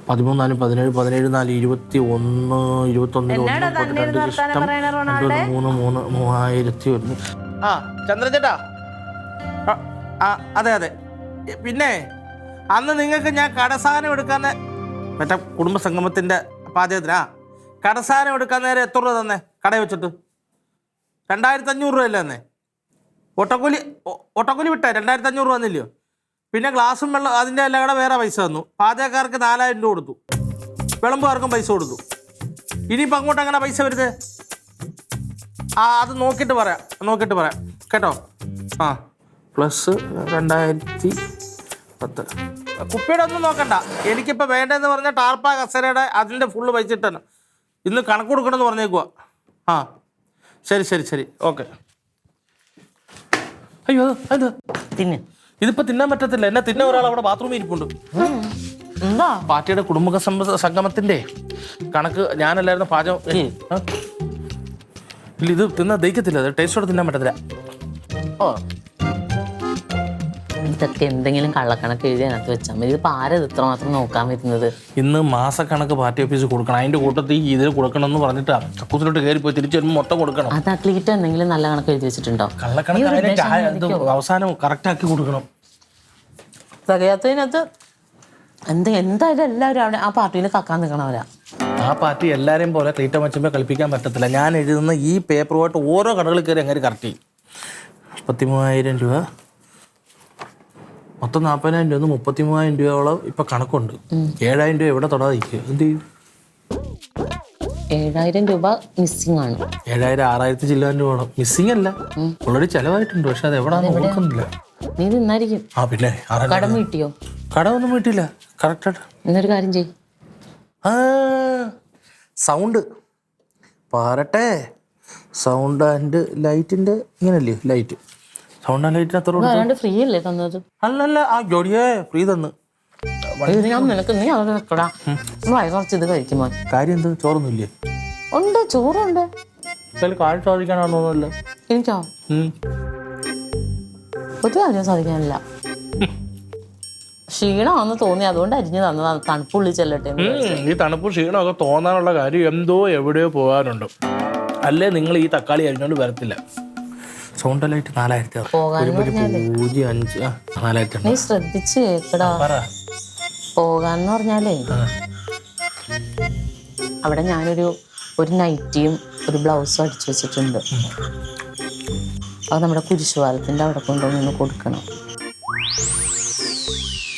13, 17, 17, 4, 21, 21, 3001. ആ ചന്ദ്രചേട്ടാ, അതെ അതെ. പിന്നെ അന്ന് നിങ്ങൾക്ക് ഞാൻ കടസാനം എടുക്കാൻ മറ്റേ കുടുംബസംഗമത്തിൻ്റെ പാചകത്തിനാ കടസാനം എടുക്കാൻ നേരെ എത്ര രൂപ തന്നെ കടയിൽ വെച്ചിട്ട്? 2500 രൂപയല്ലേ തന്നെ? ഒട്ടക്കൂലി വിട്ടേ 2500 രൂപ തന്നില്ലയോ? പിന്നെ ഗ്ലാസും വെള്ളം അതിൻ്റെ എല്ലാം കൂടെ വേറെ പൈസ തന്നു. പാചകക്കാർക്ക് 4000 രൂപ കൊടുത്തു, വിളമ്പുകാർക്കും പൈസ കൊടുത്തു. ഇനിയിപ്പോൾ അങ്ങോട്ട് അങ്ങനെ പൈസ വരുന്നത്? അത് നോക്കിയിട്ട് പറയാം കേട്ടോ. ആ +2010. കുപ്പിയുടെ ഒന്നും നോക്കണ്ട, എനിക്കിപ്പോൾ വേണ്ടതെന്ന് പറഞ്ഞാൽ ടാർപ്പ കസരയുടെ അതിൻ്റെ ഫുള്ള് പൈസ ഇട്ടാണ്. ഇന്ന് കണക്ക് കൊടുക്കണമെന്ന് പറഞ്ഞേക്കുക. ആ ശരി ഓക്കെ. അയ്യോ അത് തിന്നെ, ഇതിപ്പോൾ തിന്നാൻ പറ്റത്തില്ല. എന്നെ തിന്ന ഒരാൾ അവിടെ ബാത്റൂമിൽ ഇരിപ്പുണ്ട്. എന്താ പാർട്ടിയുടെ കുടുംബ സംഗമത്തിൻ്റെ കണക്ക് ഞാനല്ലായിരുന്നു പാചകം. ഇല്ല, ഇത് തിന്നാൻ ദഹിക്കത്തില്ല, അത് ടേസ്റ്റോടെ തിന്നാൻ പറ്റത്തില്ല. ഓ, ഇതൊക്കെ എന്തെങ്കിലും കള്ളക്കണക്ക് എഴുതി അതിനകത്ത് വെച്ചാൽ മതി. ഇതിപ്പോൾ ആരത് ഇത്രമാത്രം നോക്കാൻ വരുന്നത്? ഇന്ന് മാസക്കണക്ക് പാർട്ടി ഓഫീസ് കൊടുക്കണം. അതിൻ്റെ കൂട്ടത്തിൽ ഇതിൽ കൊടുക്കണമെന്ന് പറഞ്ഞിട്ട് കക്കൂസിലോട്ട് കയറി പോയി തിരിച്ചു വരുമ്പോൾ മൊത്തം കൊടുക്കണം. അത് അക്ലീറ്റ് എന്തെങ്കിലും നല്ല കണക്ക് എഴുതി വെച്ചിട്ടുണ്ടോ? കള്ളക്കണക്ക് അവസാനം കറക്റ്റാക്കി കൊടുക്കണം. തികയാത്തതിനകത്ത് എന്തായാലും എല്ലാവരും അവിടെ ആ പാർട്ടിയിൽ കക്കാൻ നിൽക്കണവരാ. ആ പാർട്ടി എല്ലാവരെയും പോലെ ക്ലീറ്റ മച്ചുമ്പോൾ കളിപ്പിക്കാൻ പറ്റത്തില്ല. ഞാൻ എഴുതുന്ന ഈ പേപ്പറുമായിട്ട് ഓരോ കടകളിൽ കയറി അങ്ങനെ കറക്റ്റ് ചെയ്യും. 33,000 രൂപ, മൊത്തം 40,000 രൂപ, 33,000 രൂപയോളം ഇപ്പം കണക്കുണ്ട്. 7,000 രൂപ എവിടെ തൊടാതിരിക്കുക? എന്ത് ചെയ്യും? 7,000 രൂപ മിസ്സിംഗ് ആണ്. 7,000, 6,000 ചില്ലാൻ രൂപ മിസ്സിംഗ് അല്ല, ഓൾറെഡി ചിലവായിട്ടുണ്ട്. പക്ഷെ അത് എവിടെയാണെന്ന് നോക്കുന്നില്ല. നീ നിന്നായിരിക്കും. ആ പിന്നെ കടം വീട്ടിയോ? കടമൊന്നും വീട്ടില്ല, കറക്റ്റായിട്ട്. എന്നൊരു കാര്യം ചെയ്യും. സൗണ്ട് പാരട്ടെ. സൗണ്ട് ആൻഡ് ലൈറ്റിൻ്റെ ഇങ്ങനല്ലേ ലൈറ്റ്, സൗണ്ട് ആൻഡ് ലൈറ്റിന് ഫ്രീ അല്ലേ തന്നത്? അല്ലല്ല, ആ ജോഡിയെ ഫ്രീ തന്ന്. ഞാൻ നിനക്ക് നീ അവിടെ നിൽക്കടാ, വയറച്ച് ഇത് കഴിക്കുമോ? കാര്യം എന്ത്? ചോറൊന്നുമില്ലേ? ഉണ്ട്, ചോറുണ്ട്. കാര്യം സാധിക്കാനാണോ? തോന്നുന്നല്ലോ എനിക്കോ ഒരു കാര്യം സാധിക്കാനില്ല. ക്ഷീണമാണെന്ന് തോന്നി, അതുകൊണ്ട് അരിഞ്ഞു തന്നതാണ്. തണുപ്പുള്ളി ചെല്ലട്ടെ. ഈ തണുപ്പ് ക്ഷീണമൊക്കെ തോന്നാനുള്ള കാര്യം എന്തോ എവിടെയോ പോകാനുണ്ട്. അല്ലേ നിങ്ങൾ ഈ തക്കാളി അരിഞ്ഞോണ്ട് വരത്തില്ല. Sound light 4,000. 4,000. നീ ശ്രദ്ധിച്ച് കേക്കടാ. പോകാന്ന് പറഞ്ഞാലേ അവിടെ ഞാനൊരു നൈറ്റിയും ഒരു ബ്ലൗസും അടിച്ചു വെച്ചിട്ടുണ്ട്. അത് നമ്മുടെ കുരിശുപാലത്തിന്റെ അവിടെ കൊണ്ടുവന്ന് കൊടുക്കണം.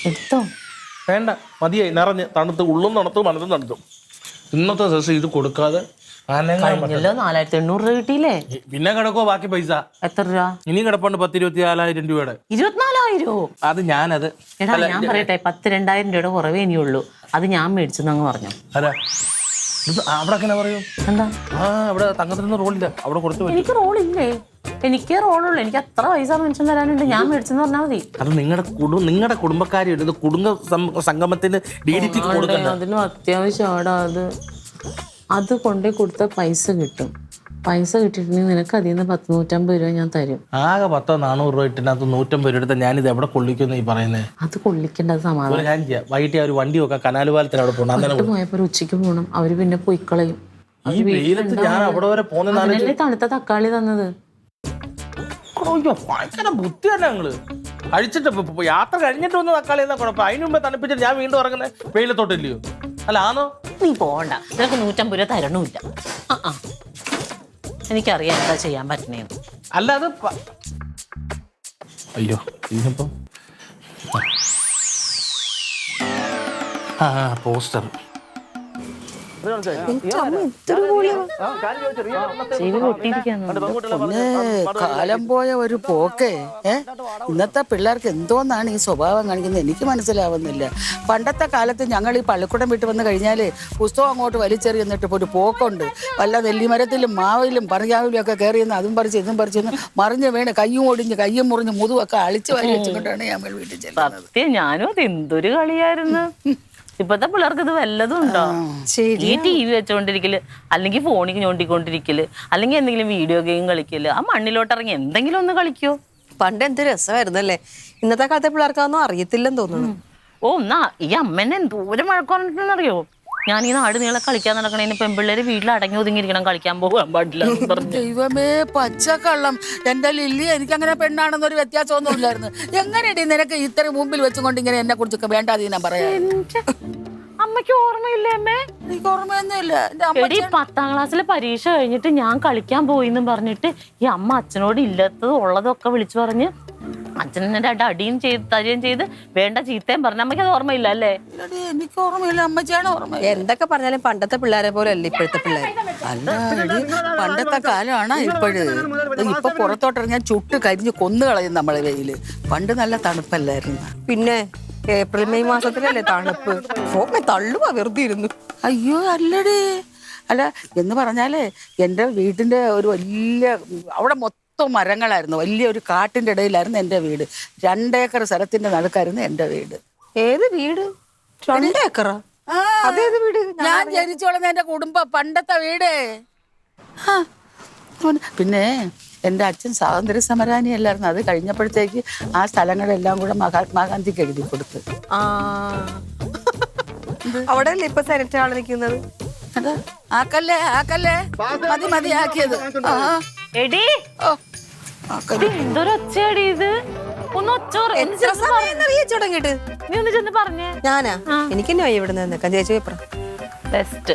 എടുത്തോ? വേണ്ട, മതിയായി. നിറഞ്ഞ് തണുത്ത് ഉള്ളും തണുത്തു മനസ്സും തണുത്തു. ഇന്നത്തെ ദിവസം ഇത് കൊടുക്കാതെ കഴിഞ്ഞല്ലോ. 4,800 രൂപ കിട്ടിയില്ലേ? പിന്നെ കിടക്കോ ബാക്കി പൈസ? എത്ര രൂപ ഇനിയും കിടപ്പുണ്ട്? 10,24,000 രൂപയുടെ. 24,000? അത് ഞാനത് എടാ, ഞാൻ പറയട്ടെ, 10,02,000 രൂപയുടെ കുറവേ ഇനിയുള്ളൂ. അത് ഞാൻ മേടിച്ചെന്നങ്ങ് പറഞ്ഞു. അല്ല, അവിടെ അങ്ങനെ പറയൂ. എന്താ? അവിടെ തങ്കത്തിനൊന്നും റോളില്ല, അവിടെ കൊടുത്തു. എനിക്ക് റോളില്ലേ? എനിക്ക് റോളുള്ളൂ. എനിക്ക് എത്ര പൈസ മെൻഷൻ തരാനുണ്ട്? ഞാൻ മേടിച്ചെന്ന് പറഞ്ഞാൽ മതി. അത് നിങ്ങളുടെ കുടുംബക്കാരി എടുത്ത് കുടുംബ സംഗമത്തിന് അതിനും അത്യാവശ്യമാടാ. അത് കൊണ്ടേ കൊടുത്ത പൈസ കിട്ടും. പൈസ കിട്ടിയിട്ടുണ്ടെങ്കിൽ നിനക്ക് അതിൽ നിന്ന് 100-150 രൂപ ഞാൻ തരും. ആകെ 100-400 രൂപ ഇട്ടിനകത്ത് 150 രൂപ എടുത്ത ഞാനിത് എവിടെ കൊള്ളിക്കുന്നു ഈ പറയുന്നത്? അത് കൊള്ളിക്കേണ്ടത് സമാധാനം. വൈകിട്ട് ഒരു വണ്ടി വെക്കാം, കനാല് പാലത്തിന് അവിടെ പോകണം. പോയപ്പോ ഉച്ചയ്ക്ക് പോകണം. അവര് പിന്നെ പൊയ്ക്കളയും. ഈ വെയിലത്ത് ഞാൻ അവിടെ വരെ പോകുന്ന തണുത്ത തക്കാളി തന്നത്. ഭയങ്കര ബുദ്ധി തന്നെ ഞങ്ങള്. കഴിച്ചിട്ട് യാത്ര കഴിഞ്ഞിട്ട് വന്ന് തക്കാളി എന്നാ കുഴപ്പം. അതിന് മുമ്പേ തണുപ്പിച്ചിട്ട് ഞാൻ വീണ്ടും ഇറങ്ങുന്നത് വെയിലത്തോട്ടില്ലയോ? അല്ല ആണോ? നീ പോകണ്ട, നിനക്ക് 150 രൂപ തരണമില്ല. എനിക്കറിയാം എന്താ ചെയ്യാൻ പറ്റണേന്ന്. അല്ല അത് അയ്യോ ഇതിനിപ്പം പോസ്റ്റർ കാലം പോയ ഒരു പോക്കേ. ഇന്നത്തെ പിള്ളേർക്ക് എന്തോന്നാണ് ഈ സ്വഭാവം കാണിക്കുന്നത് എനിക്ക് മനസ്സിലാവുന്നില്ല. പണ്ടത്തെ കാലത്ത് ഞങ്ങൾ ഈ പള്ളിക്കൂടം വിട്ട് വന്ന് കഴിഞ്ഞാല് പുസ്തകം അങ്ങോട്ട് വലിച്ചെറിയുന്നിട്ട് ഇപ്പോൾ ഒരു പോക്കുണ്ട്. വല്ല നെല്ലിമരത്തിലും മാവിലും പറയാവിലും ഒക്കെ കയറി നിന്ന് അതും പറിച്ച് ഇതും പറിച്ച് മറിഞ്ഞ് വീണ് കയ്യും ഒടിഞ്ഞ് കയ്യും മുറിഞ്ഞ് മുതുവൊക്കെ അളിച്ച് വാരി വെച്ചുകൊണ്ടാണ് ഞങ്ങൾ വീട്ടിൽ ചെല്ലുന്നത്. ഞാനും അത് എന്തൊരു കളിയായിരുന്നു. ഇപ്പത്തെ പിള്ളേർക്ക് ഇത് വല്ലതും ഉണ്ടോ? ഈ TV വെച്ചോണ്ടിരിക്കല്, അല്ലെങ്കിൽ ഫോണിൽ ഞോണ്ടിക്കൊണ്ടിരിക്കല്, അല്ലെങ്കിൽ എന്തെങ്കിലും വീഡിയോ ഗെയിം കളിക്കല്. ആ മണ്ണിലോട്ട് ഇറങ്ങി എന്തെങ്കിലും ഒന്ന് കളിക്കോ? പണ്ട് എന്ത് രസമായിരുന്നല്ലേ. ഇന്നത്തെ കാലത്തെ പിള്ളേർക്കൊന്നും അറിയത്തില്ലെന്ന് തോന്നുന്നു. ഓ എന്നാ ഈ അമ്മേനെ എന്തോരം മഴക്കുറഞ്ഞിട്ടെന്നറിയോ? ഞാൻ ഈ നാട് നീളെ കളിക്കാൻ നടക്കണേന് പെൺപിള്ളേര് വീട്ടിൽ അടങ്ങി ഒതുങ്ങിയിരിക്കണം, കളിക്കാൻ പോകാൻ പാടില്ല എന്ന് പറഞ്ഞു. ദൈവമേ പച്ചക്കള്ളം. എന്റെ ലില്ലി, എനിക്ക് അങ്ങനെ പെണ്ണാണെന്നൊരു വ്യത്യാസമൊന്നും ഇല്ലായിരുന്നു. എങ്ങനെയടി നിനക്ക് ഇത്രയും മുമ്പിൽ വെച്ചുകൊണ്ട് ഇങ്ങനെ എന്നെ കുറിച്ചൊക്കെ വേണ്ടാതെ ഞാൻ പറയാം? അമ്മയ്ക്ക് ഓർമ്മയില്ലേ അമ്മേ? എനിക്ക് ഓർമ്മയൊന്നുമില്ല. എടി 10ാം ക്ലാസ്സിലെ പരീക്ഷ കഴിഞ്ഞിട്ട് ഞാൻ കളിക്കാൻ പോയിന്നും പറഞ്ഞിട്ട് ഈ അമ്മ അച്ഛനോട് ഇല്ലാത്തത് ഉള്ളതൊക്കെ വിളിച്ചു പറഞ്ഞ് അച്ഛനെ അടിയും ചെയ്ത് തരികയും ചെയ്ത് വേണ്ട ചീത്തയും പറഞ്ഞ അമ്മയ്ക്ക് അത് ഓർമ്മയില്ല അല്ലേ? എനിക്ക് ഓർമ്മയില്ല, അമ്മച്ചാണ് ഓർമ്മ. എന്തൊക്കെ പറഞ്ഞാലും പണ്ടത്തെ പിള്ളേരെ പോലെ അല്ല ഇപ്പോഴത്തെ പിള്ളേർ. അല്ല എടി, പണ്ടത്തെ കാലമാണ് ഇപ്പോഴ്. ഇപ്പൊ പുറത്തോട്ടിറങ്ങിയാൽ ചുട്ട് കരിഞ്ഞ് കൊന്നു കളയും നമ്മളെ വെയില്. പണ്ട് നല്ല തണുപ്പല്ലായിരുന്നു. പിന്നെ ഏപ്രിൽ മെയ് മാസത്തിലല്ലേ തണുപ്പ്. തള്ളുവാ വെറുതെ ഇരുന്നു. അയ്യോ അല്ലടി. അല്ല എന്ന് പറഞ്ഞാലേ എൻ്റെ വീടിന്റെ ഒരു വലിയ അവിടെ മൊത്തം മരങ്ങളായിരുന്നു. വലിയൊരു കാട്ടിന്റെ ഇടയിലായിരുന്നു എൻ്റെ വീട്. 2 ഏക്കർ സ്ഥലത്തിന്റെ നടുക്കായിരുന്നു എൻ്റെ വീട്. ഏത് വീട്? 2 ഏക്കറാ? അതേത് വീട്? ഞാൻ ജനിച്ചോളുന്ന എൻ്റെ കുടുംബം, പണ്ടത്തെ വീട്. പിന്നെ എൻ്റെ അച്ഛൻ സ്വാതന്ത്ര്യ സമരാനി അല്ലായിരുന്നു. അത് കഴിഞ്ഞപ്പോഴത്തേക്ക് ആ സ്ഥലങ്ങളെല്ലാം കൂടെ മഹാത്മാഗാന്ധിക്ക് എഴുതി കൊടുത്ത്. അവിടെ അല്ലേ ഇപ്പൊ സെനറ്റ് ആള് നിൽക്കുന്നത്? ആക്കല്ലേ ആക്കല്ലേ, മതി ആക്കിയത്. എടി ഓ എന്തൊരു ഒച്ചയടി ഇത്. ഒന്ന് തുടങ്ങിട്ട് നീ ഒന്ന് ചെന്ന് പറഞ്ഞേ. ഞാനാ? എനിക്ക് തന്നെ ഇവിടെ നിന്നേക്കാം ചേച്ചി. പേപ്പറ ബെസ്റ്റ്.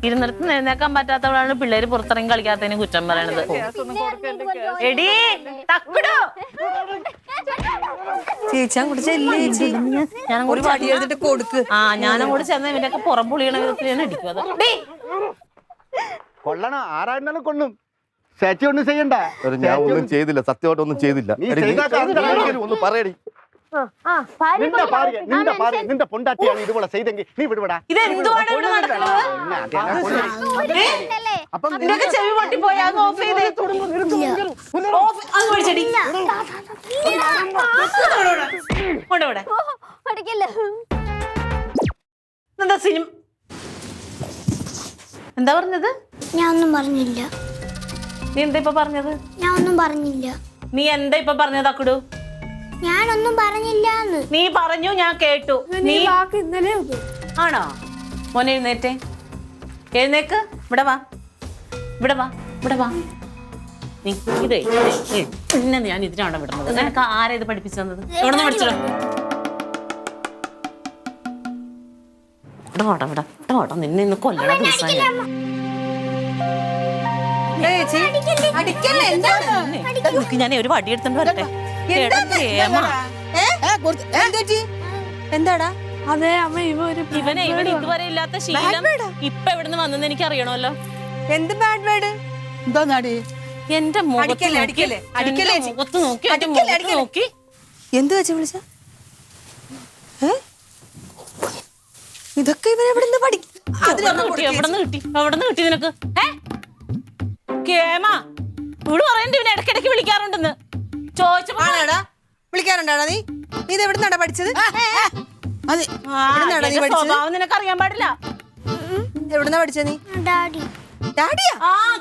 ഇരുന്നിടത്ത് നിന്നേക്കാൻ പറ്റാത്തവളാണ് പിള്ളേര് പുറത്തിറങ്ങി കളിക്കാത്തതിന് കുറ്റം പറയണത്. എടി തക്കടോ ചേച്ചാൻ കുടിച്ചല്ലേ ചേച്ചി? ഒരു വടി എടുത്തിട്ട് കൊടുക്ക്. ഞാനങ്ങോട്ട് ചെന്ന ഇവന്റെയൊക്കെ പുറം പൊളിയണ വിധത്തിൽ ഞാൻ അടിക്കും. അത് കൊള്ളണം, ആരായിരുന്നാലും കൊള്ളും. ചേച്ചി ഒന്നും ചെയ്യണ്ട. ഞാൻ ഒന്നും ചെയ്തില്ല, സത്യമായിട്ട് ഒന്നും ചെയ്തില്ല. ഒന്ന് പറയടി. നിന്റെ പൊണ്ടാട്ടിയാണ് ഇതുപോലെ ചെയ്തെങ്കിൽ നീ വിടുവിടാ. ചെവി പൊട്ടിപ്പോയാ എന്താ പറഞ്ഞത്? ഞാൻ ഒന്നും പറഞ്ഞില്ല. നീ എന്താ ഇപ്പൊ പറഞ്ഞത്? ഞാൻ ഒന്നും പറഞ്ഞില്ല. നീ എന്താ ഇപ്പൊ പറഞ്ഞത് അക്കുടു? ഞാനൊന്നും പറഞ്ഞില്ല. നീ പറഞ്ഞു, ഞാൻ കേട്ടു. നീ ഇന്നലെ ആണോ? മോനെ എഴുന്നേറ്റേ, എഴുന്നേക്ക്. ഇവിടെ വാ, ഇവിടെ വാ, ഇവിടെ വാ. നീ ഇതേ പിന്നെ ഞാൻ ഇതിനാണ് വിടുന്നത്. നിനക്ക് ആരാ ഇത് പഠിപ്പിച്ചു തന്നത്? എവിടെ നിന്ന് പഠിച്ചോ? ഇവിടെ വാടാ, ഇവിടെ വാടാ. നിന്നെ ഇന്ന് കൊല്ലണ ദിവസം ഞാൻ ഒരു വടി എടുത്തോണ്ട് വരട്ടെ. എന്താടാ? അതെ അമ്മ, ഇവനെ ഇതുവരെ ഇല്ലാത്ത ശീലം ഇപ്പൊ എവിടുന്ന് വന്നെന്ന് എനിക്ക് അറിയണമല്ലോ. എന്ത് ബാഡ് വേർഡ്? എന്താ നാടി? എന്റെ മുഖത്ത് നോക്കി എന്ത് വെച്ച് വിളിച്ച? ഇതൊക്കെ ഇവൻ എവിടെ നിന്ന് പഠിക്കും? എവിടെ നിന്ന് കിട്ടി നിനക്ക്? കേമ ഇവിടെ പറയണ്ട, ഇവനെ ഇടയ്ക്കിടയ്ക്ക് വിളിക്കാറുണ്ടെന്ന് ചോദിച്ചപ്പോ വിളിക്കാറുണ്ടാടാ? നീ ഇത് എവിടെ നിന്നാടാ പഠിച്ചത്? സ്വഭാവം നിനക്ക് അറിയാൻ പാടില്ല. എവിടുന്നാ പഠിച്ചത് നീ? ഡാഡി. ഡാഡിയാ?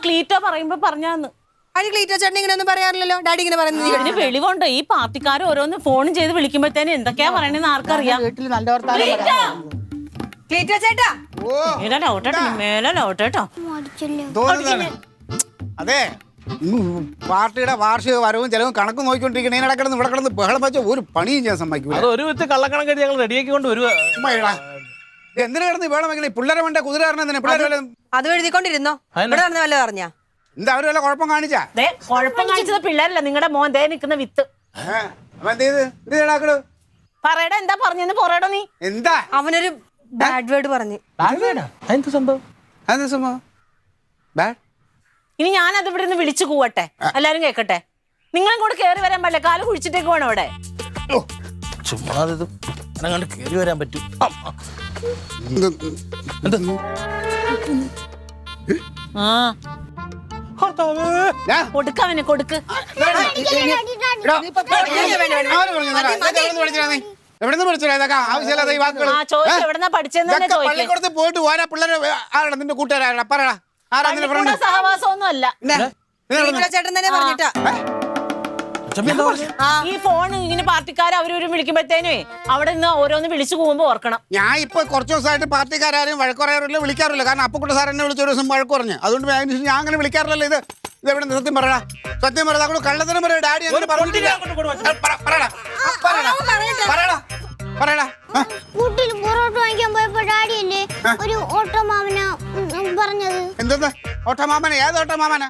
ക്ലീറ്റോ പറയുമ്പോ പറഞ്ഞാന്ന്. അടി ക്ലീറ്റോ ചേട്ടൻ ഇങ്ങനെ ഒന്നും പറയാറില്ലല്ലോ. ഡാഡി ഇങ്ങനെ പറയുന്നത് ഇതിന് വെളിവുണ്ട്. ഈ പാർട്ടിക്കാർ ഓരോന്ന് ഫോൺ ചെയ്ത് വിളിക്കുമ്പോഴത്തേന് എന്തൊക്കെയാ പറയണെന്ന് ആർക്കറിയാം. വീട്ടിൽ നല്ല വർത്താനം. ക്ലീറ്റോ ചേട്ടാ മേലോട്ടോ. അതെ, പാർട്ടിയുടെ വാർഷിക വരവും ചെലവും കണക്ക് നോക്കിക്കൊണ്ടിരിക്കണ ഇവിടെ കിടന്ന് ബഹളം വെച്ച ഒരു പണിയും ചെയ്യാൻ സമ്മതിക്കൂല. അത് ഒരു വിത്ത് കള്ളക്കണക്ക് ഞങ്ങൾ റെഡിയാക്കി കൊണ്ട് വരുവാ. എന്തിനു കിടന്ന് വേണം വെക്കണേ? പിള്ളേരെ വേണ്ട കുതിര പിള്ളേർ അത് എഴുതിക്കൊണ്ടിരുന്നോ? ഇവിടെ വന്ന് വല്ല പറഞ്ഞാ? എന്താ അവര് വല്ല കുഴപ്പം കാണിച്ചാ? കുഴപ്പം കാണിച്ചത് പിള്ളേരല്ല, നിങ്ങളുടെ മോൻ ദേ നിൽക്കുന്ന വിത്ത്. പറയടാ, എന്താ പറഞ്ഞെന്ന് പറയടാ. നീ എന്താ? അവനൊരു ബാഡ് വേർഡ് പറഞ്ഞു. ഇനി ഞാനത് ഇവിടെ നിന്ന് വിളിച്ചു കൂവട്ടെ, എല്ലാരും കേക്കട്ടെ. നിങ്ങളും കൂടെ കേറി വരാൻ പാടില്ല, കാല് കുഴിച്ചിട്ടേക്ക് വേണം അവിടെ. ചുമ്മാ കേറി വരാൻ പറ്റും. കൊടുക്കവന് കൊടുക്ക്. എവിടെന്നാ പഠിച്ചെന്ന് പോയിട്ട് പോരാ പിള്ളേരെ. ആരാ നിന്റെ കൂട്ടുകാരാ? പറയടാ, ആരാ നിന്റെ ഫ്രണ്ട്? സഹവാസം ഒന്നും അല്ല. ചേട്ടൻ തന്നെ പറഞ്ഞിട്ടാ. അച്ഛമ്മ എന്താ പറഞ്ഞേ? ഈ ഫോൺ ഇങ്ങനെ പാർട്ടിക്കാർ അവരവരും വിളിക്കുമ്പോഴത്തേനേ അവിടെ നിന്ന് ഓരോന്ന് വിളിച്ചു പോകുമ്പോ ഓർക്കണം. ഞാൻ ഇപ്പൊ കുറച്ച് ദിവസമായിട്ട് പാർട്ടിക്കാരും വഴക്കുറയാറില്ല, വിളിക്കാറില്ല. കാരണം അപ്പുക്കുട്ട സാർ എന്നെ വിളിച്ച ഒരു ദിവസം വഴക്ക് പറഞ്ഞു. അതുകൊണ്ട് ഞാൻ അങ്ങനെ വിളിക്കാറില്ലല്ലോ. ഇത് എവിടെ സത്യം പറയടാ, സത്യം പറയടാ. അങ്ങോട്ട് കള്ളത്തരം പറയാ. ഡാഡി അങ്ങനെ പറഞ്ഞിട്ടില്ല. പറയടാ. വീട്ടിൽ പൊറോട്ട വാങ്ങിക്കാൻ പോയപ്പോ ഡാഡിയല്ലേ ഒരു ഓട്ടോ മാമന പറഞ്ഞത്. എന്തെന്ന് ഓട്ടമാമന? ഏത് ഓട്ടമാമന?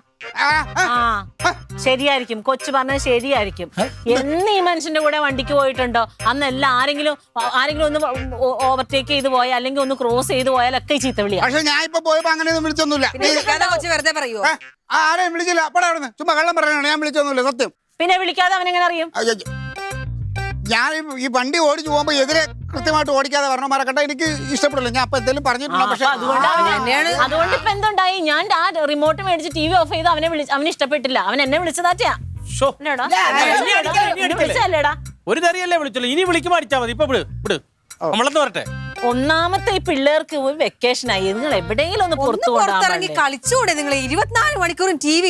ശരിയായിരിക്കും, കൊച്ചു പറഞ്ഞത് ശരിയായിരിക്കും. എന്ന് ഈ മനുഷ്യന്റെ കൂടെ വണ്ടിക്ക് പോയിട്ടുണ്ടോ അന്നെല്ലാം ആരെങ്കിലും ഒന്ന് ഓവർടേക്ക് ചെയ്ത് പോയാൽ അല്ലെങ്കിൽ ഒന്ന് ക്രോസ് ചെയ്ത് പോയാലൊക്കെ ചീത്ത വിളിയാ. പക്ഷെ ഞാൻ ഇപ്പൊ പോയപ്പോ അങ്ങനെയൊന്നും വിളിച്ചൊന്നുമില്ല. കൊച്ചു വെറുതെ പറയൂ. ആരെയും വിളിച്ചില്ല. അപ്പടെ അവിടുന്ന് ചുമ്മാ കള്ളം പറയണ. ഞാൻ വിളിച്ചൊന്നുമില്ല, സത്യം. പിന്നെ വിളിക്കാതെ അവനെങ്ങനെ അറിയും? ഞാൻ ഈ വണ്ടി ഓടിച്ചു പോകുമ്പോ എതിരെ കൃത്യമായിട്ട് ഓടിക്കാതെ വരണമാരെ കണ്ട എനിക്ക് ഇഷ്ടപ്പെടില്ല. ഞാൻ അപ്പൊ എന്തെങ്കിലും പറഞ്ഞിട്ടുണ്ടോ? പക്ഷെ അതുകൊണ്ട് ഇപ്പൊ എന്തുണ്ടായി? ഞാൻ ആ റിമോട്ട് മേടിച്ച് TV ഓഫ് ചെയ്ത് അവന് ഇഷ്ടപ്പെട്ടില്ല. അവൻ എന്നെ വിളിച്ചതാറ്റാ. വിളിച്ചല്ലേടാ? ഒരു തെറിയല്ലേ വിളിച്ചല്ലോ. ഇനി വിളിക്കുമ്പോ അടിച്ചാ മതി. ഇപ്പൊ വിട് നമ്മളെന്ന് പറട്ടെ. ഒന്നാമത്തെ ഈ പിള്ളേർക്ക് ഒരു വെക്കേഷൻ ആയി. നിങ്ങൾ എവിടെയെങ്കിലും ഒന്ന് പുറത്തിറങ്ങി കളിച്ചുകൂടെ? നിങ്ങൾ 24 മണിക്കൂറും TV.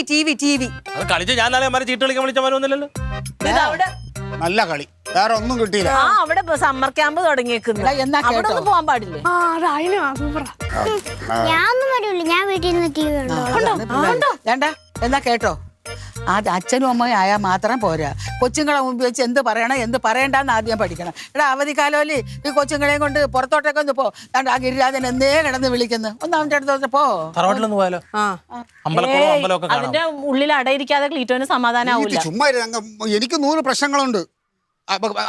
അത് കളിച്ച് ഞാൻ നാളെ ചീട്ട് കളിക്കാൻ വിളിച്ച പോലൊന്നുമില്ലല്ലോ. അവിടെ നല്ല കളി, വേറെ ഒന്നും കിട്ടിയില്ല. അവിടെ സമ്മർ ക്യാമ്പ് തുടങ്ങിയേക്കുന്നു. അവിടെ ഒന്നും പോകാൻ പാടില്ലേ? ഞാനൊന്നും വരില്ല, ഞാൻ വീട്ടിൽ നിന്ന് TV കണ്ടോ. എന്നാ കേട്ടോ, അത് അച്ഛനും അമ്മയും ആയാൽ മാത്രം പോരാ. കൊച്ചുങ്ങളെ മുമ്പ് വെച്ച് എന്ത് പറയണം എന്ത് പറയണ്ടെന്ന് ആദ്യം പഠിക്കണം. എടാ അവധിക്കാലമല്ലേ, ഈ കൊച്ചുങ്ങളെയും കൊണ്ട് പുറത്തോട്ടൊക്കെ ഒന്ന് പോ. ആ ഗിരിരാജൻ എന്തേ കിടന്ന് വിളിക്കുന്നു. ഒന്ന് അവന്റെ അടുത്ത് പോ. തറവാട്ടിലൊന്ന് പോയാലോ? അതിന്റെ ഉള്ളിൽ അടയിരിക്കാതെ ക്ലീറ്റോന് സമാധാനാവൂല. ചുമ്മാ എനിക്ക് 100 പ്രശ്നങ്ങളുണ്ട്.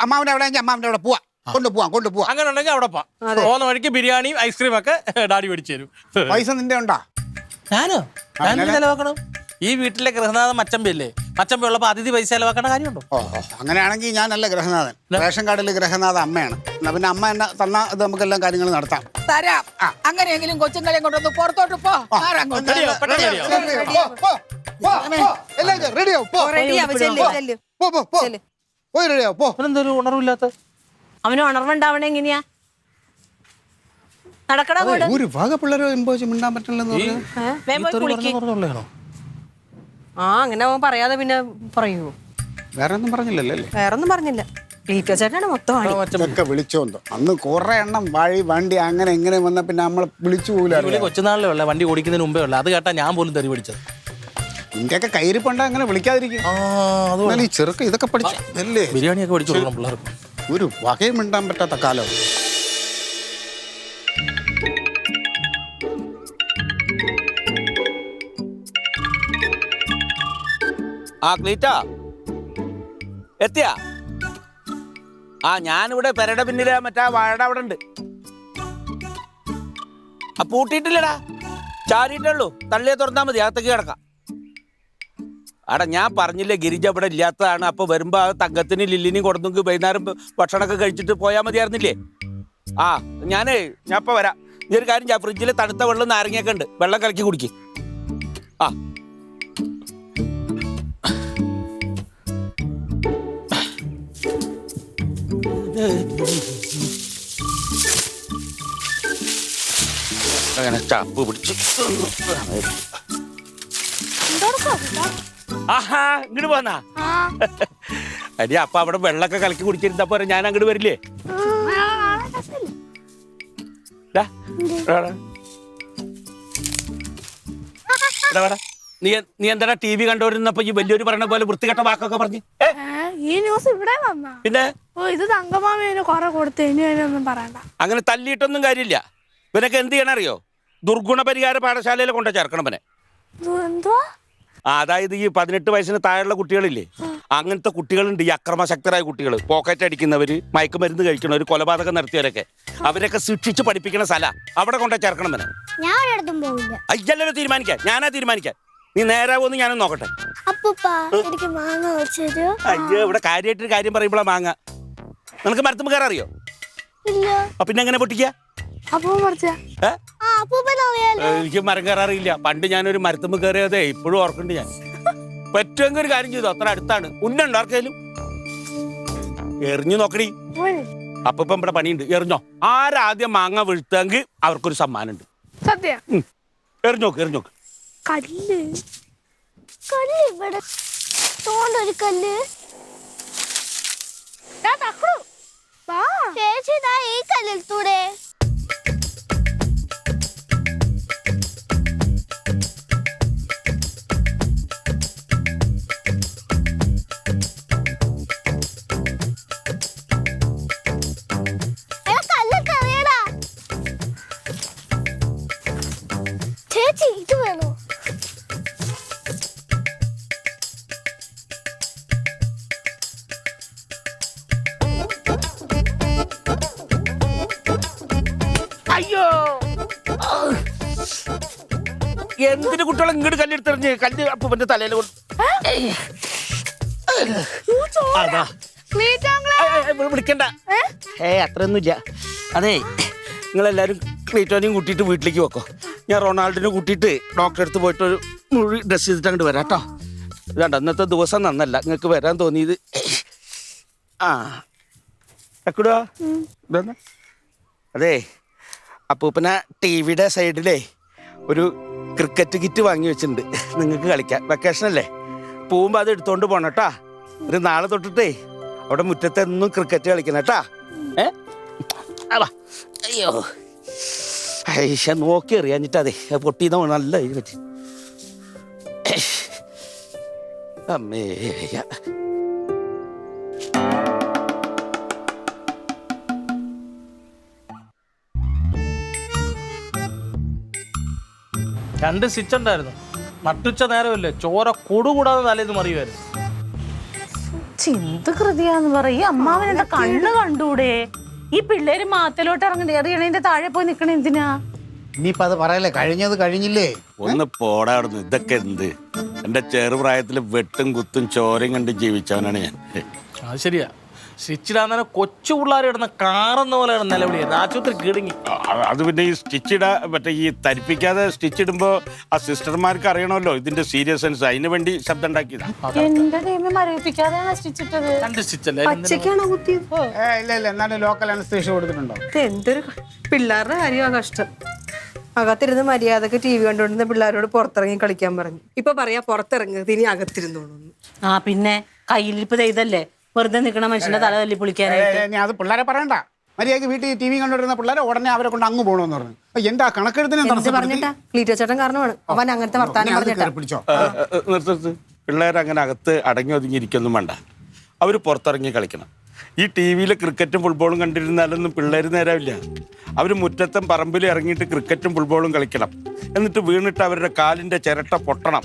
അമ്മാവന്റെ അവിടെ അമ്മാവന്റെ അവിടെ പോവാ, കൊണ്ടുപോവാ. അങ്ങനെ ഉണ്ടെങ്കിൽ അവിടെ പോകുന്ന വഴിക്ക് ബിരിയാണിയും ഐസ്ക്രീം ഒക്കെ ഡാഡി മേടിച്ചു തരും. പൈസ നിന്റെ ഉണ്ടാ? ഞാനോ? ഞാൻ ചെലവാക്കണം. ഈ വീട്ടിലെ ഗൃഹനാഥൻ മച്ചമ്പല്ലേ? മച്ചമ്പ ഉള്ളപ്പോ അതിഥി പൈസ ചെലവാക്കേണ്ട കാര്യമുണ്ടോ? അങ്ങനെയാണെങ്കിൽ ഞാനല്ല ഗൃഹനാഥൻ. റേഷൻ കാർഡിൽ ഗൃഹനാഥ അമ്മയാണ്. എന്നാ പിന്നെ അമ്മ എന്നെ തന്നാ ഇത് നമുക്ക് എല്ലാം കാര്യങ്ങൾ നടത്താം. തരാം. അങ്ങനെയെങ്കിലും കൊച്ചുങ്ങളെയും കൊണ്ടൊന്ന് പുറത്തോട്ട് പോ. ഉണർവില്ലാത്ത അവന് ഉണർവുണ്ടാവണ എങ്ങനെയാ? നടക്കട ഒരു ഭാഗ പിള്ളേരെ മിണ്ടാൻ പറ്റില്ലെന്ന് പറഞ്ഞു. അങ്ങനെ അവൻ പറയാതെ പിന്നെ പറയൂ? വേറെ ഒന്നും പറഞ്ഞില്ലല്ലേ? വേറൊന്നും പറഞ്ഞില്ല. ക്ലീറ്റോ ചേട്ടനാണ് മൊത്തം ഒക്കെ വിളിച്ചോന്തോ. അന്ന് കുറെ എണ്ണം വണ്ടി അങ്ങനെ എങ്ങനെ വന്ന പിന്നെ നമ്മളെ വിളിച്ചു പോകില്ല. കൊച്ചുനാളിലേ ഉള്ള വണ്ടി ഓടിക്കുന്നതിന് മുമ്പേ ഉള്ള അത് കേട്ടാ ഞാൻ പോലും തെറി പിടിച്ചത്. ഇന്ത്യയൊക്കെ കയറിപ്പണ്ട അങ്ങനെ വിളിക്കാതിരിക്കും. ഈ ചെറുക്ക ഇതൊക്കെ പഠിച്ചല്ലേ? ബിരിയാണിയൊക്കെ പഠിച്ചു കൊടുക്കണം പിള്ളേർക്ക്. ഒരു വകയും മിണ്ടാൻ പറ്റാത്ത കാലം. ക്ലീറ്റാ എത്തിയാ? ഞാനിവിടെ പെരയുടെ പിന്നില് മറ്റാ വാഴയുടെ അവിടെ ഉണ്ട്. പൂട്ടിയിട്ടില്ലടാ, ചാരിയിട്ടുള്ളൂ. തള്ളിയെ തുറന്നാ മതി, അകത്തേക്ക് കിടക്കാം. ഞാൻ പറഞ്ഞില്ലേ ഗിരിജ ഇവിടെ ഇല്ലാത്തതാണ്. അപ്പൊ വരുമ്പോ തങ്കത്തിന് ലില്ലിനെയും കൊടുത്തെങ്കിൽ വൈകുന്നേരം ഭക്ഷണമൊക്കെ കഴിച്ചിട്ട് പോയാൽ മതിയായിരുന്നില്ലേ? ഞാൻ ഇപ്പൊ വരാം. ഈ ഒരു കാര്യം ഞാൻ ഫ്രിഡ്ജിൽ തണുത്ത വെള്ളം നാരങ്ങയൊക്കെ ഉണ്ട്, വെള്ളം കലക്കി കുടിക്കും. അങ്ങനെ ചാപ്പ് പിടിച്ച് ഇങ്ങോട്ട് പോന്നാ അടി. അപ്പൊ അവിടെ വെള്ളമൊക്കെ കലക്കി കുടിച്ചിരുന്ന പോരെ ഞാൻ അങ്ങോട്ട് വരില്ലേ? നീ എന്താ TV കണ്ടോരുന്നപ്പോ ഈ വലിയൊരു പറഞ്ഞ പോലെ വൃത്തികെട്ട വാക്കൊക്കെ പറഞ്ഞു? ഈ ന്യൂസ് ഇവിടെ വന്നാ പിന്നെ ഇത് തങ്കമാമേനെ കുറെ കൊടുത്ത് ഇനിയൊന്നും പറയണ്ട. അങ്ങനെ തല്ലിയിട്ടൊന്നും കാര്യമില്ല. ഇവനൊക്കെ എന്ത് ചെയ്യണം അറിയോ? ദുർഗുണ പരിഹാര പാഠശാലയിൽ കൊണ്ടു ചേർക്കണം ഇവനെ. അതായത് ഈ 18 വയസ്സിന് താഴെയുള്ള കുട്ടികളില്ലേ, അങ്ങനത്തെ കുട്ടികളുണ്ട്. ഈ അക്രമശക്തരായ കുട്ടികൾ, പോക്കറ്റ് അടിക്കുന്നവര്, മയക്കുമരുന്ന് കഴിക്കുന്നവര്, കൊലപാതകം നടത്തിയവരൊക്കെ, അവരൊക്കെ ശിക്ഷിച്ച് പഠിപ്പിക്കുന്ന സ്ഥലം. അവിടെ കൊണ്ടു ചേർക്കണം ഇവനെ. അയ്യല്ലോ തീരുമാനിക്കാൻ, ഞാനാ തീരുമാനിക്കാൻ. നീ നേരാവോന്ന് ഞാനൊന്ന് നോക്കട്ടെ. അയ്യോ, ഇവിടെ കാര്യമായിട്ടൊരു കാര്യം പറയുമ്പോഴാ മാങ്ങ. നിനക്ക് മരത്തുമ്പ് കയറാൻ അറിയോ? പിന്നെ എങ്ങനെ പൊട്ടിക്ക? എനിക്ക് മരം കയറാറിയില്ല. പണ്ട് ഞാനൊരു മരത്തുമ്പ് കയറിയതേ ഇപ്പോഴും ഓർക്കുന്നുണ്ട്. ഞാൻ പറ്റുമെങ്കിൽ ഒരു കാര്യം ചെയ്തു, അത്ര അടുത്താണ്. ഉന്നുണ്ടോ ആർക്കേലും? എറിഞ്ഞു നോക്കടി. അപ്പൊ ഇപ്പം ഇവിടെ പണിയുണ്ട്. എറിഞ്ഞോ. ആരാദ്യം മാങ്ങ വീഴ്ത്തെങ്കിൽ അവർക്കൊരു സമ്മാനം ഉണ്ട്. എറിഞ്ഞോക്ക്, എറിഞ്ഞോക്ക്. കല്ല് ഇവിടെ തോണ്ടൊരു കല്ല് നിർത്തൂടെ? ചേച്ചി ഇത് വേണോ? അയ്യോ എന്തിനു കുട്ടികളെ ഇങ്ങോട്ട് കല്ലെടുത്തെറിഞ്ഞ് കല്ല് അപ്പൂപ്പന്റെ തലയിൽ കൊണ്ട് അതാ വിളിക്കണ്ട. അത്രയൊന്നുമില്ല. അതേ നിങ്ങളെല്ലാരും ക്ലീറ്റോനെയും കൂട്ടിയിട്ട് വീട്ടിലേക്ക് വെക്കോ. ഞാൻ റൊണാൾഡിനെ കൂട്ടിയിട്ട് ഡോക്ടറെ അടുത്ത് പോയിട്ട് ഒരു മുഴി ഡ്രസ് ചെയ്തിട്ട് അങ്ങോട്ട് വരാം കേട്ടോ. ഇതാണ്ട് അന്നത്തെ ദിവസം നന്നല്ല നിങ്ങൾക്ക് വരാൻ തോന്നിയത്. ആ എക്കടുവാ ഇതെന്നാ അതെ അപ്പൂപ്പന ടി വിയുടെ സൈഡിലേ ഒരു ക്രിക്കറ്റ് കിറ്റ് വാങ്ങി വെച്ചിട്ടുണ്ട്. നിങ്ങൾക്ക് കളിക്കാം. വെക്കേഷൻ അല്ലേ, പോകുമ്പോൾ അത് എടുത്തോണ്ട് പോണം കേട്ടാ. ഒരു നാളെ തൊട്ടിട്ടേ അവിടെ മുറ്റത്ത് എന്നും ക്രിക്കറ്റ് കളിക്കണം കേട്ടാ. അയ്യോ ഐഷ നോക്കി അറിയാഞ്ഞിട്ട് അതെ പൊട്ടിന്ന നല്ല പറ്റി അമ്മേ. രണ്ട് സ്റ്റിച്ച് ഉണ്ടായിരുന്നു. നട്ടുച്ച നേരമല്ലേ, ചോര കൊടുകൂടാതെ തലേന്ന് മറിയുമായിരുന്നു. ചിന്ത കൃതിയാന്ന് പറയും. അമ്മാവനെന്താ കണ്ണ് കണ്ടൂടെ? ഈ പിള്ളേര് മാത്തലോട്ട് ഇറങ്ങണ്ടേ? എറിയണേന്റെ താഴെ പോയി നിക്കണ എന്തിനാ? ഇനിയിപ്പോ അത് പറയല്ലേ, കഴിഞ്ഞത് കഴിഞ്ഞില്ലേ. ഒന്ന് പോടാടുന്നു. ഇതൊക്കെ എന്ത്? എന്റെ ചെറുപ്രായത്തിൽ വെട്ടും കുത്തും ചോരയും കണ്ട് ജീവിച്ചവനാണ് ഞാൻ. അത് ശരിയാ. സ്റ്റിച്ചിടാൻ കൊച്ചു പിള്ളേർ ഇടുന്ന കാറെന്ന പോലെയാണ് നിലവിളിയായിരുന്നു. ആശുപത്രി കിടങ്ങി. അത് പിന്നെ ഈ സ്റ്റിച്ചിടാ മറ്റേ ഈ തരിപ്പിക്കാതെ സ്റ്റിച്ച് ഇടുമ്പോ ആ സിസ്റ്റർമാർക്ക് അറിയണമല്ലോ ഇതിന്റെ സീരിയസ്നെസ്. അതിന് വേണ്ടി ശബ്ദം ഉണ്ടാക്കിയതാ. എന്റെ ദൈവം മരവിപ്പിക്കാതെയാണ് സ്റ്റിച്ചിട്ടത്. രണ്ട് സ്റ്റിച്ചല്ലേ? പച്ചക്കാണോ കുത്തിയത്? ഇല്ല ഇല്ല, എന്നാലും ലോക്കൽ അനസ്തേഷ്യ കൊടുത്തിട്ടുണ്ടോ? എന്തൊരു പിള്ളേരുടെ കാര്യമാണ് കഷ്ടം. അകത്തിരുന്ന് മര്യാദക്ക് ടി വി കണ്ടുകൊണ്ടിരുന്ന പിള്ളേരോട് പുറത്തിറങ്ങി കളിക്കാൻ പറഞ്ഞു. ഇപ്പൊ പറയാ പുറത്തിറങ്ങുന്നത് ഇനി അകത്തിരുന്നോളൂ. ആ പിന്നെ കയ്യിലിരിപ്പ് ചെയ്തല്ലേ വെറുതെ നിൽക്കണ മനുഷ്യന്റെ തല തല്ലി പൊളിക്കാനായിട്ട്. അത് പിള്ളേരെ പറയണ്ട. മര്യാദക്ക് വീട്ടിൽ ടി വി കണ്ടുവരുന്ന പിള്ളേരെ ഉടനെ അവരെ കൊണ്ട് അങ്ങ് പോകണമെന്ന് പറഞ്ഞു. എന്താ കണക്കെടുത്തിന് പറഞ്ഞിട്ടാ ക്ലീറ്റോ ചേട്ടൻ കാരണമാണ് അവൻ അങ്ങനത്തെ വർത്താനം പറഞ്ഞിട്ടാ. പിടിച്ചോ. നിർത്ത്. പിള്ളേരങ്ങനെ അകത്ത് അടങ്ങി ഒതുങ്ങിയിരിക്കൊന്നും വേണ്ട. അവർ പുറത്തിറങ്ങി കളിക്കണം. ഈ ടി വിയിൽ ക്രിക്കറ്റും ഫുട്ബോളും കണ്ടിരുന്നാലൊന്നും പിള്ളേർ നേരമില്ല. അവർ മുറ്റത്തും പറമ്പിലും ഇറങ്ങിയിട്ട് ക്രിക്കറ്റും ഫുട്ബോളും കളിക്കണം. എന്നിട്ട് വീണിട്ട് അവരുടെ കാലിൻ്റെ ചിരട്ട പൊട്ടണം.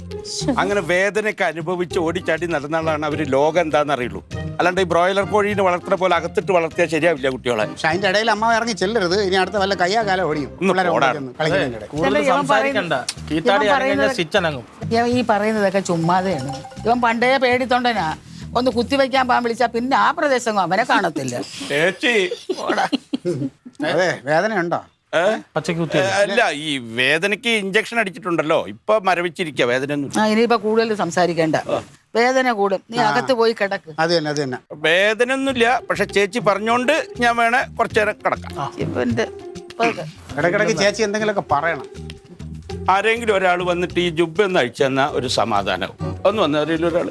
അങ്ങനെ വേദനയൊക്കെ അനുഭവിച്ച് ഓടിച്ചാടി നടന്നാലാണ് അവർ ലോകം എന്താണെന്ന് അറിയുള്ളൂ. അല്ലാണ്ട് ഈ ബ്രോയിലർ കോഴീനെ വളർത്തുന്ന പോലെ അകത്തിട്ട് വളർത്തിയാൽ ശരിയാവില്ല കുട്ടികളെ. പക്ഷെ അതിന്റെ ഇടയിൽ അമ്മ ഇറങ്ങി ചെല്ലരുത്. ഇനി അടുത്ത വല്ല കയ്യാകാലം ഓടിയും. കൂടുതൽ സംസാരിക്കണ്ട. കീത്താടി സ്റ്റിച്ച് അനങ്ങും. ഈ പറയുന്നതൊക്കെ ചുമ്മാതെയാണ്. ഇവൻ പണ്ടേ പേടിത്തൊണ്ടനാ. ഒന്ന് കുത്തിവെക്കാൻ പാൻ വിളിച്ചാ പിന്നെ ആ പ്രദേശം അവനെ കാണത്തില്ല. ചേച്ചി അതെ, വേദന ഉണ്ടോ? പച്ചക്ക് കുത്തി അല്ല, ഈ വേദനയ്ക്ക് ഇഞ്ചക്ഷൻ അടിച്ചിട്ടുണ്ടല്ലോ. ഇപ്പൊ മരവിച്ചിരിക്കുക വേദന ഒന്നും. ഇനിയിപ്പോ കൂടുതൽ സംസാരിക്കേണ്ട. വേദന കൂടും. നീ അകത്ത് പോയി കിടക്ക്. അത് തന്നെ. വേദന ഒന്നുമില്ല. പക്ഷെ ചേച്ചി പറഞ്ഞോണ്ട് ഞാൻ വേണേ കുറച്ചു നേരം കിടക്കാം. ഇവന്റെ ഇടയ്ക്കിടയ്ക്ക് ചേച്ചി എന്തെങ്കിലുമൊക്കെ പറയണം. ആരെങ്കിലും ഒരാൾ വന്നിട്ട് ഈ ജുബ്ബ ഒന്ന് അഴിച്ചെന്ന ഒരു സമാധാനവും. ഒന്ന് വന്ന ആരെങ്കിലും ഒരാൾ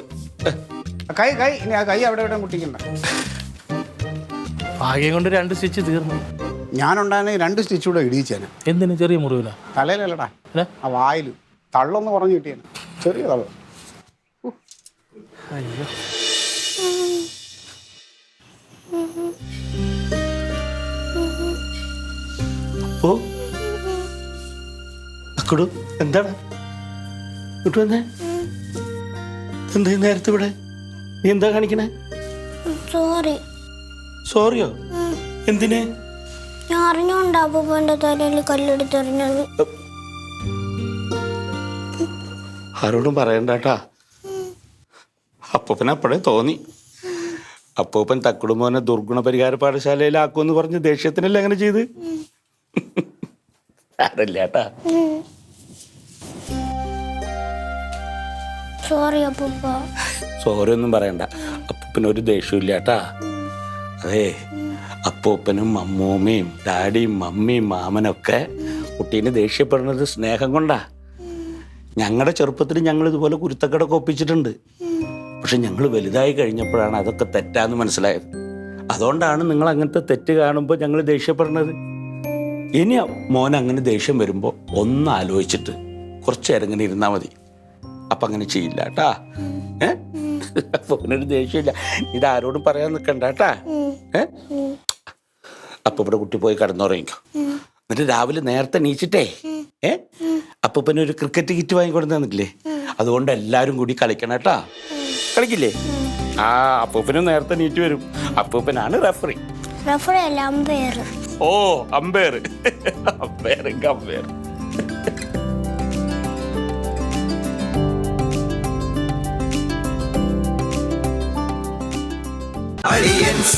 കൈ ഇനി ആ കൈ അവിടെ ഇവിടെ മുട്ടിക്കണ്ട. ഭാഗ്യം കൊണ്ട് രണ്ട് സ്റ്റിച്ച് തീർന്നു. ഞാനുണ്ടായിരുന്നെങ്കിൽ 2 സ്റ്റിച്ച് കൂടെ ഇടിയിച്ചേനെ. എന്തിനു? ചെറിയ മുറിവില തലയിലല്ലടാ, ആ വായില് തള്ളൊന്ന് കുറഞ്ഞു കിട്ടിയേനെ. ചെറിയ തള്ളു. അയ്യോ. അപ്പോ അക്കടു എന്താണ് ഇട്ട് വന്നേ? എന്താ നേരത്തെ ഇവിടെ നീ എന്താ കാണിക്കണേ? സോറി. സോറിയോ? എന്തിനെ? ഞാൻ അറിഞ്ഞോണ്ടാ അപ്പൂപ്പന്റെ തലയിൽ കല്ലെടുത്തെറിഞ്ഞത്. ആരോടും പറയണ്ടാട്ടാ. അപ്പൂപ്പൻ അപ്പോഴേ തോന്നി. അപ്പൂപ്പൻ തക്കുടുമോനെ ദുർഗുണ പരിഹാര പാഠശാലയിലാക്കുമെന്ന് പറഞ്ഞ് ദേഷ്യത്തിനല്ലേ അങ്ങനെ ചെയ്ത്? അതല്ലേട്ടാ. സോറി അപ്പൂപ്പ. സോറി ഒന്നും പറയണ്ട. അപ്പൂപ്പനൊരു ദേഷ്യമില്ല കേട്ടാ. അതെ, അപ്പൂപ്പനും അമ്മൂമ്മയും ഡാഡിയും മമ്മിയും മാമനൊക്കെ കുട്ടീനെ ദേഷ്യപ്പെടുന്നത് സ്നേഹം കൊണ്ടാ. ഞങ്ങളുടെ ചെറുപ്പത്തിൽ ഞങ്ങൾ ഇതുപോലെ കുരുത്തക്കടൊക്കെ ഒപ്പിച്ചിട്ടുണ്ട്. പക്ഷെ ഞങ്ങൾ വലുതായി കഴിഞ്ഞപ്പോഴാണ് അതൊക്കെ തെറ്റാന്ന് മനസ്സിലായത്. അതുകൊണ്ടാണ് നിങ്ങൾ അങ്ങനത്തെ തെറ്റ് കാണുമ്പോൾ ഞങ്ങൾ ദേഷ്യപ്പെടുന്നത്. ഇനി മോൻ അങ്ങനെ ദേഷ്യം വരുമ്പോൾ ഒന്ന് ആലോചിച്ചിട്ട് കുറച്ച് നേരം ഇങ്ങനെ ഇരുന്നാൽ മതി. അപ്പം അങ്ങനെ ചെയ്യില്ല കേട്ടാ. അപ്പൊ ഒരു ദേഷ്യമില്ല. ഇതാരോടും പറയാൻ നിൽക്കണ്ട കേട്ടാ. അപ്പൊ ഇവിടെ കുട്ടി പോയി കിടന്നുറങ്ങിക്കോ. എന്നിട്ട് രാവിലെ നേരത്തെ നീച്ചിട്ടേ അപ്പൊ പിന്നെ ഒരു ക്രിക്കറ്റ് കിറ്റ് വാങ്ങിക്കൊണ്ടു തന്നിട്ടില്ലേ, അതുകൊണ്ട് എല്ലാരും കൂടി കളിക്കണം കേട്ടാ. കളിക്കില്ലേ? ആ അപ്പൂപ്പന് നേരത്തെ നീറ്റ് വരും. അപ്പൂപ്പനാണ് റെഫറി. റഫറി അല്ല, അമ്പയർ. ഓ അമ്പയർ. Umpire umpire. Aliens.